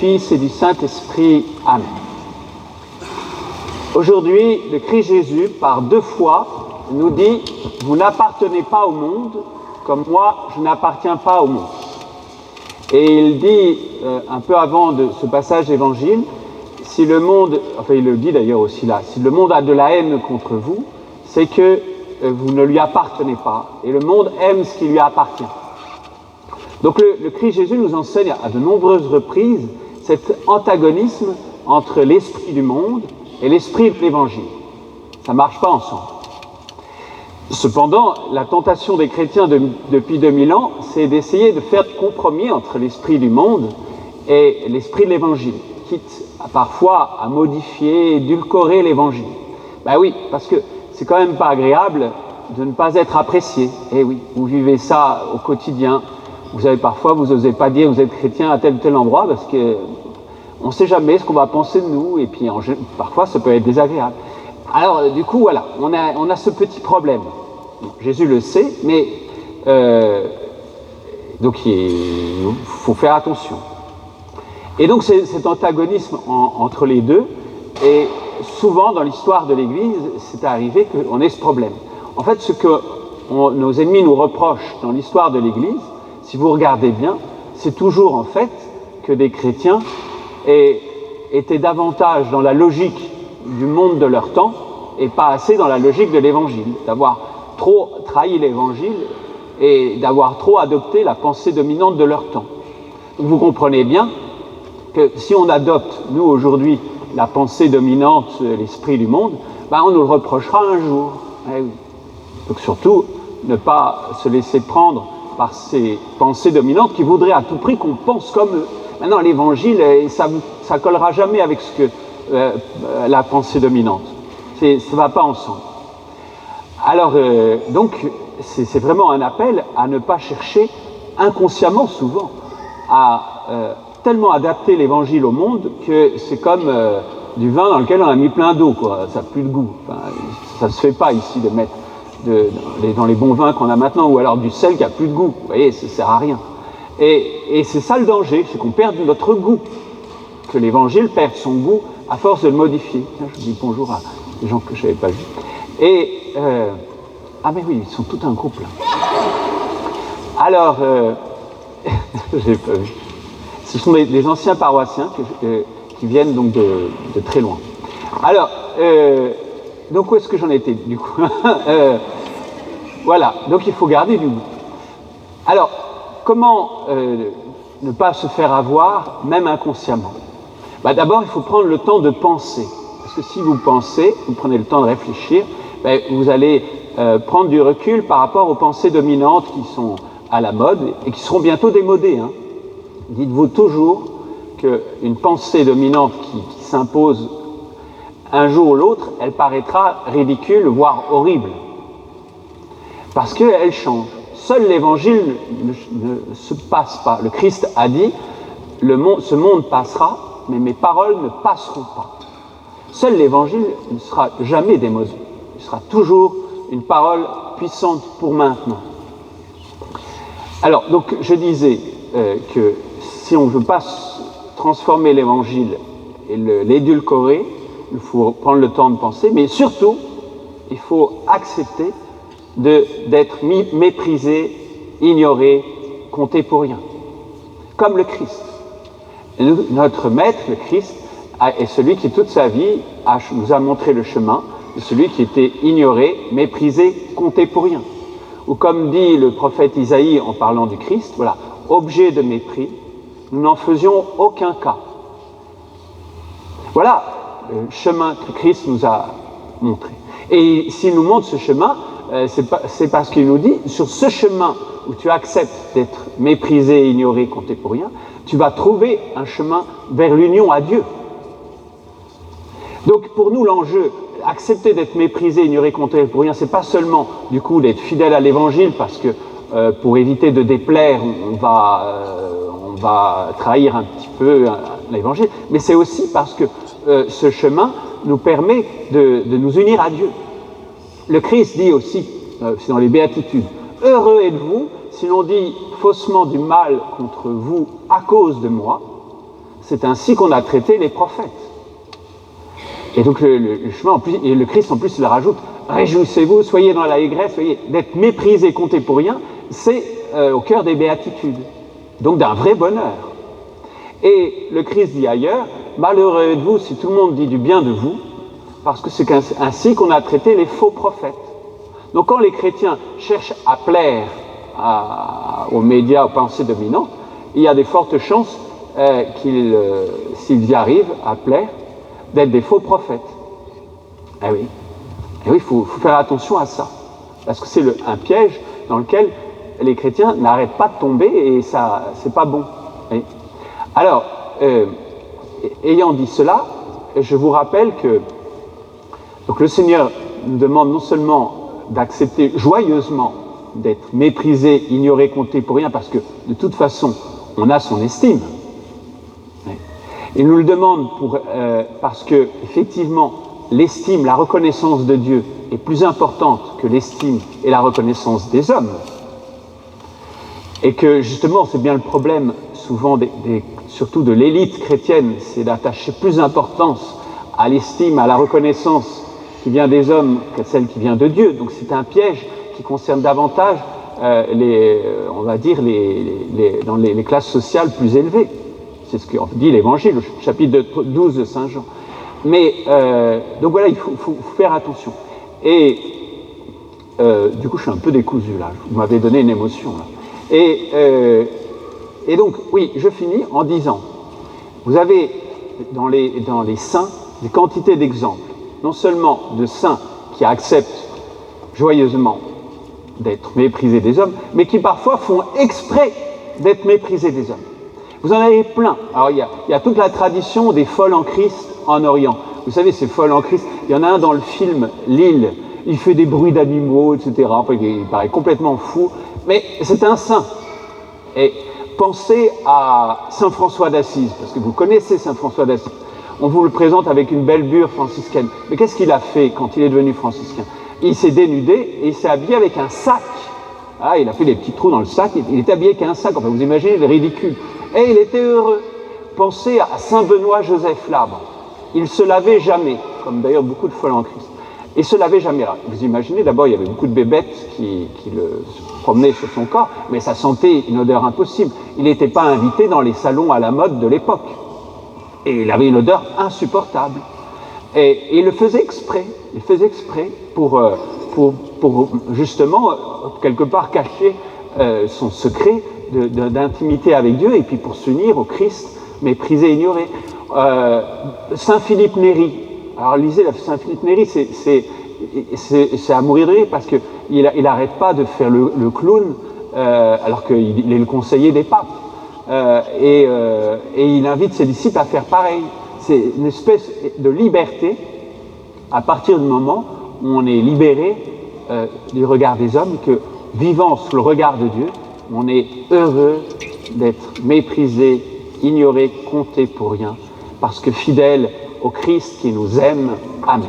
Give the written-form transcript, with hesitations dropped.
Fils et du Saint-Esprit. Amen. Aujourd'hui, le Christ Jésus, par 2 fois, nous dit « Vous n'appartenez pas au monde, comme moi, je n'appartiens pas au monde. » Et il dit, un peu avant de ce passage d'évangile, si le monde, enfin il le dit d'ailleurs aussi là, si le monde a de la haine contre vous, c'est que vous ne lui appartenez pas, et le monde aime ce qui lui appartient. Donc le Christ Jésus nous enseigne à de nombreuses reprises cet antagonisme entre l'esprit du monde et l'esprit de l'Évangile. Ça ne marche pas ensemble. Cependant, la tentation des chrétiens depuis 2000 ans, c'est d'essayer de faire des compromis entre l'esprit du monde et l'esprit de l'Évangile, quitte parfois à modifier, édulcorer l'Évangile. Ben oui, parce que c'est quand même pas agréable de ne pas être apprécié. Eh oui, vous vivez ça au quotidien. Vous savez, parfois, vous n'osez pas dire que vous êtes chrétien à tel ou tel endroit parce que on ne sait jamais ce qu'on va penser de nous, et puis parfois ça peut être désagréable. Alors du coup, voilà, on a ce petit problème. Jésus le sait, mais donc il faut faire attention. Et donc cet antagonisme entre les deux, et souvent dans l'histoire de l'Église, c'est arrivé qu'on ait ce problème. En fait, ce que nos ennemis nous reprochent dans l'histoire de l'Église, si vous regardez bien, c'est toujours en fait que des chrétiens étaient davantage dans la logique du monde de leur temps et pas assez dans la logique de l'Évangile, d'avoir trop trahi l'Évangile et d'avoir trop adopté la pensée dominante de leur temps. Donc vous comprenez bien que si on adopte, nous aujourd'hui, la pensée dominante, l'esprit du monde, ben on nous le reprochera un jour. Eh oui. Donc surtout, ne pas se laisser prendre par ces pensées dominantes qui voudraient à tout prix qu'on pense comme eux. Maintenant, l'Évangile, ça ne collera jamais avec ce que la pensée dominante. Ça ne va pas ensemble. Alors, donc, c'est vraiment un appel à ne pas chercher inconsciemment, souvent, à tellement adapter l'Évangile au monde que c'est comme du vin dans lequel on a mis plein d'eau, quoi. Ça n'a plus de goût. Enfin, ça ne se fait pas ici de mettre dans les bons vins qu'on a maintenant, ou alors du sel qui n'a plus de goût. Vous voyez, ça ne sert à rien. Et c'est ça le danger, c'est qu'on perde notre goût, que l'Évangile perde son goût à force de le modifier. Tiens, je dis bonjour à des gens que je n'avais pas vus. Ah mais oui, ils sont tout un groupe là. Alors, je n'ai pas vu. Ce sont des anciens paroissiens qui viennent donc de très loin. Alors, donc où est-ce que j'en étais du coup? Voilà, donc il faut garder du goût. Alors, comment ne pas se faire avoir, même inconsciemment? D'abord, il faut prendre le temps de penser. Parce que si vous pensez, vous prenez le temps de réfléchir, vous allez prendre du recul par rapport aux pensées dominantes qui sont à la mode et qui seront bientôt démodées. Hein. Dites-vous toujours qu'une pensée dominante qui s'impose un jour ou l'autre, elle paraîtra ridicule, voire horrible. Parce qu'elle change. Seul l'Évangile ne se passe pas. Le Christ a dit, ce monde passera, mais mes paroles ne passeront pas. Seul l'Évangile ne sera jamais démodé. Il sera toujours une parole puissante pour maintenant. Alors, donc, je disais que si on ne veut pas transformer l'Évangile et l'édulcorer, il faut prendre le temps de penser, mais surtout, il faut accepter d'être méprisé, ignoré, compté pour rien. Comme le Christ. Et notre maître, le Christ, est celui qui toute sa vie nous a montré le chemin, de celui qui était ignoré, méprisé, compté pour rien. Ou comme dit le prophète Isaïe en parlant du Christ, voilà, objet de mépris, nous n'en faisions aucun cas. Voilà le chemin que Christ nous a montré. Et s'il nous montre ce chemin, c'est parce qu'il nous dit, sur ce chemin où tu acceptes d'être méprisé, ignoré, compté pour rien, tu vas trouver un chemin vers l'union à Dieu. Donc pour nous, l'enjeu, accepter d'être méprisé, ignoré, compté pour rien, c'est pas seulement du coup d'être fidèle à l'Évangile, parce que pour éviter de déplaire, on va trahir un petit peu l'Évangile, mais c'est aussi parce que ce chemin nous permet de nous unir à Dieu. Le Christ dit aussi, c'est dans les Béatitudes, « Heureux êtes-vous si l'on dit faussement du mal contre vous à cause de moi, c'est ainsi qu'on a traité les prophètes. Et donc le chemin, en plus, et le Christ en plus il rajoute, réjouissez-vous, soyez dans l'allégresse, soyez d'être méprisé, compté pour rien, c'est au cœur des béatitudes, donc d'un vrai bonheur. Et le Christ dit ailleurs, malheureux êtes-vous si tout le monde dit du bien de vous, parce que c'est ainsi qu'on a traité les faux prophètes. Donc quand les chrétiens cherchent à plaire aux médias, aux pensées dominantes, il y a de fortes chances qu'ils, s'ils y arrivent à plaire, d'être des faux prophètes. Eh oui, il faut faire attention à ça, parce que c'est un piège dans lequel les chrétiens n'arrêtent pas de tomber et ça, c'est pas bon. Oui. Alors, ayant dit cela, je vous rappelle que donc le Seigneur nous demande non seulement d'accepter joyeusement d'être méprisé, ignoré, compté pour rien, parce que de toute façon, on a son estime. Il nous le demande parce que, effectivement, l'estime, la reconnaissance de Dieu est plus importante que l'estime et la reconnaissance des hommes. Et que, justement, c'est bien le problème, souvent, surtout de l'élite chrétienne, c'est d'attacher plus d'importance à l'estime, à la reconnaissance qui vient des hommes que celle qui vient de Dieu. Donc c'est un piège qui concerne davantage on va dire, dans les classes sociales plus élevées. C'est ce que dit l'Évangile, le chapitre 12 de Saint Jean. Mais, donc voilà, il faut faire attention. Et, du coup, je suis un peu décousu, là. Vous m'avez donné une émotion, là. Et donc, oui, je finis en disant, vous avez dans les saints des quantités d'exemples, non seulement de saints qui acceptent joyeusement d'être méprisés des hommes, mais qui parfois font exprès d'être méprisés des hommes. Vous en avez plein. Alors il y a toute la tradition des folles en Christ en Orient. Vous savez, ces folles en Christ, il y en a un dans le film L'Île, il fait des bruits d'animaux, etc. Enfin, il paraît complètement fou, mais c'est un saint. Et pensez à Saint François d'Assise, parce que vous connaissez Saint François d'Assise. On vous le présente avec une belle bure franciscaine. Mais qu'est-ce qu'il a fait quand il est devenu franciscain? Il s'est dénudé et il s'est habillé avec un sac. Ah, il a fait des petits trous dans le sac, il est habillé avec un sac. Enfin, vous imaginez le ridicule. Et il était heureux. Pensez à Saint Benoît Joseph Labre. Il ne se lavait jamais, comme d'ailleurs beaucoup de folles en Christ. Il ne se lavait jamais. Alors, vous imaginez, d'abord, il y avait beaucoup de bébêtes qui le promenaient sur son corps, mais ça sentait une odeur impossible. Il n'était pas invité dans les salons à la mode de l'époque. Et il avait une odeur insupportable. Et il le faisait exprès. Il faisait exprès pour justement, quelque part, cacher son secret d'intimité avec Dieu et puis pour s'unir au Christ, méprisé, ignoré. Saint Philippe Néri. Alors lisez Saint Philippe Néri, c'est à mourir de rire parce qu'il n'arrête pas de faire le clown alors qu'il est le conseiller des papes. Et il invite ses disciples à faire pareil. C'est une espèce de liberté à partir du moment où on est libéré du regard des hommes, que vivant sous le regard de Dieu, on est heureux d'être méprisé, ignoré, compté pour rien, parce que fidèle au Christ qui nous aime. Amen.